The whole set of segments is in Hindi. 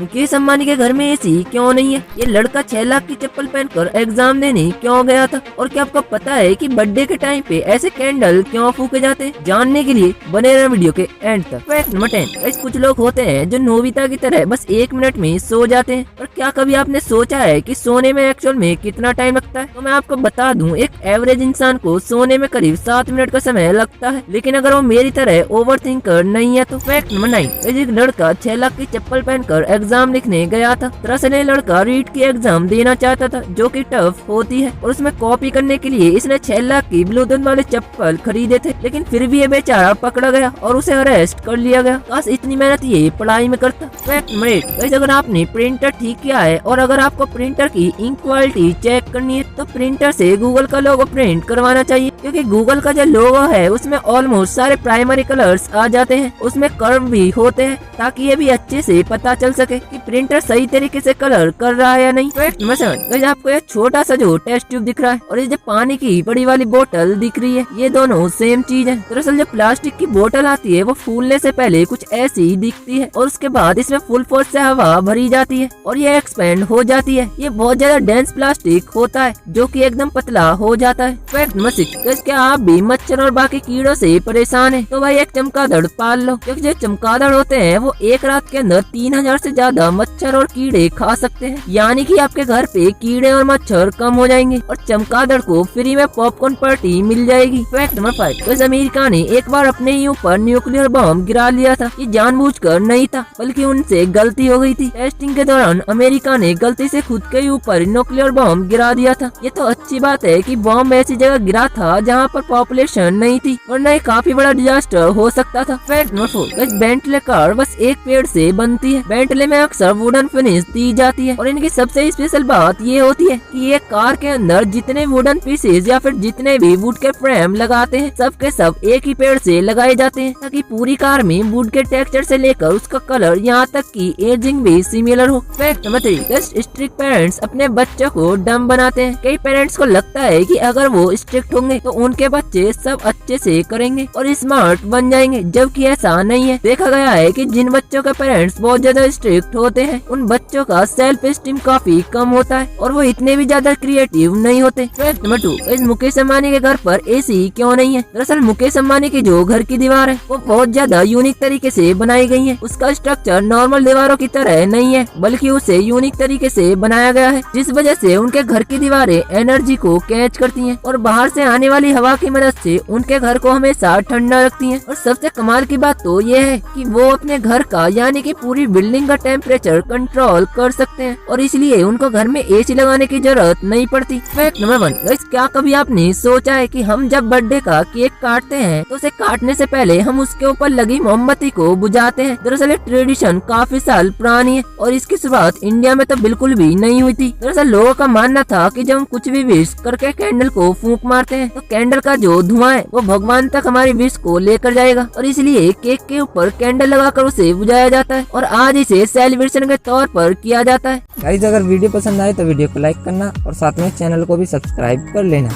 मुकेश अंबानी के घर में एसी क्यों नहीं है? ये लड़का 6 लाख की चप्पल पहनकर एग्जाम देने क्यों गया था? और क्या आपको पता है कि बर्थडे के टाइम पे ऐसे कैंडल क्यों फूके जाते हैं? जानने के लिए बने रहे वीडियो के एंड तक। फैक्ट नंबर 10, कुछ लोग होते हैं जो नोबिता की तरह बस 1 मिनट में सो जाते हैं। और क्या कभी आपने सोचा है कि सोने में एक्चुअल में कितना टाइम लगता है? तो मैं आपको बता दूं, एक एवरेज इंसान को सोने में करीब 7 मिनट का समय लगता है। लेकिन अगर वो मेरी तरह ओवर थिंकर नहीं है तो। फैक्ट नंबर 9, एक लड़का 6 लाख की चप्पल पहनकर एग्जाम लिखने गया था। दरअसल ये लड़का रीट की एग्जाम देना चाहता था जो कि टफ होती है, और उसमें कॉपी करने के लिए इसने 6 लाख की ब्लूटूथ वाले चप्पल खरीदे थे। लेकिन फिर भी ये बेचारा पकड़ा गया और उसे अरेस्ट कर लिया गया। काश इतनी मेहनत ये पढ़ाई में करता। फैक्ट नंबर 8, अगर आपने प्रिंटर ठीक किया है और अगर आपको प्रिंटर की इंक क्वालिटी चेक करनी है तो प्रिंटर से गूगल का लोगो प्रिंट करवाना चाहिए, क्योंकि गूगल का जो लोगो है उसमें ऑलमोस्ट सारे प्राइमरी कलर्स आ जाते हैं। उसमें कर्व भी होते हैं ताकि ये भी अच्छे से पता चल सके कि प्रिंटर सही तरीके से कलर कर रहा है या नहीं। फैक्ट नंबर 7, आपको ये छोटा सा जो टेस्ट ट्यूब दिख रहा है और ये जो पानी की बड़ी वाली बोतल दिख रही है, ये दोनों सेम चीज है। दरअसल जो प्लास्टिक की बोतल आती है वो फूलने से पहले कुछ ऐसी दिखती है और उसके बाद इसमें फुल फोर्स से हवा भरी जाती है और ये एक्सपेंड हो जाती है। ये बहुत ज्यादा डेंस प्लास्टिक होता है जो कि एकदम पतला हो जाता है। फैक्ट नंबर 6, क्या आप भी मच्छर और बाकी कीड़ों से परेशान है तो भाई एक चमगादड़ पाल लो, क्योंकि जो चमगादड़ होते हैं वो एक रात के अंदर 3000 से ज्यादा मच्छर और कीड़े खा सकते हैं। यानी कि आपके घर पे कीड़े और मच्छर कम हो जाएंगे और चमगादड़ को फ्री में पॉपकॉर्न पार्टी मिल जाएगी। फैक्ट नंबर 5, अमेरिका ने एक बार अपने ही ऊपर न्यूक्लियर बम गिरा लिया था। ये जानबूझकर नहीं था बल्कि उनसे गलती हो गई थी। टेस्टिंग के दौरान अमेरिका ने गलती से खुद के ऊपर न्यूक्लियर बम गिरा दिया था। ये तो अच्छी बात है कि बम ऐसी जगह गिरा था जहाँ पर पॉपुलेशन नहीं थी, वरना ये काफी बड़ा डिजास्टर हो सकता था। Fact number 4, Bentley car bus एक पेड़ से बनती है। बेंटले में अक्सर वुडन फिनिश दी जाती है और इनकी सबसे स्पेशल बात ये होती है कि ये कार के अंदर जितने वुडन पीसेज या फिर जितने भी वुड के फ्रेम लगाते हैं सब के सब एक ही पेड़ से लगाए जाते हैं, ताकि पूरी कार में वुड के टेक्सचर से लेकर उसका कलर यहाँ तक कि एजिंग भी सिमिलर हो। फैक्ट नंबर 3, स्ट्रिक्ट पेरेंट्स अपने बच्चों को डम बनाते हैं। कई पेरेंट्स को लगता है कि अगर वो स्ट्रिक्ट होंगे तो उनके बच्चे सब अच्छे से करेंगे और स्मार्ट बन जाएंगे, जबकि ऐसा नहीं है। देखा गया है कि जिन बच्चों के पेरेंट्स बहुत ज्यादा स्ट्रिक्ट होते हैं उन बच्चों का सेल्फ स्टीम काफी कम होता है और वो इतने भी ज्यादा क्रिएटिव नहीं होते। फैक्ट नंबर 2, मुकेश अंबानी के घर पर एसी क्यों नहीं है? दरअसल मुकेश अंबानी की जो घर की दीवार है वो बहुत ज्यादा यूनिक तरीके से बनाई गई है। उसका स्ट्रक्चर नॉर्मल दीवारों की तरह नहीं है बल्कि उसे यूनिक तरीके से बनाया गया है, जिस वजह से उनके घर की दीवारें एनर्जी को कैच करती हैं और बाहर से आने वाली हवा की मदद से उनके घर को हमेशा ठंडा रखती हैं। और सबसे कमाल की बात तो ये है कि वो अपने घर का यानी कि पूरी बिल्डिंग का टेम्परेचर कंट्रोल कर सकते हैं और इसलिए उनको घर में एसी लगाने की जरूरत नहीं पड़ती। फैक्ट नंबर 1, क्या कभी आपने सोचा है कि हम जब बर्थडे का केक काटते हैं तो उसे काटने से पहले हम उसके ऊपर लगी मोमबत्ती को बुझाते हैं? दरअसल ये ट्रेडिशन काफी साल पुरानी है और इसकी शुरुआत इंडिया में तो बिल्कुल भी नहीं हुई थी। दरअसल लोगों का मानना था कि जब हम कुछ भी विश करके कैंडल को फूंक मारते हैं तो कैंडल का जो धुआं है वो भगवान तक हमारी विश को लेकर जाएगा और इसलिए केक के ऊपर कैंडल लगाकर उसे बुझाया जाता है और आज इसे सेलिब्रेशन के तौर पर किया जाता है। गाइस, अगर वीडियो पसंद आए तो वीडियो को लाइक करना और साथ में चैनल को भी सब्सक्राइब कर लेना।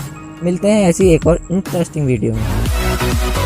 मिलते हैं ऐसी एक और इंटरेस्टिंग वीडियो में।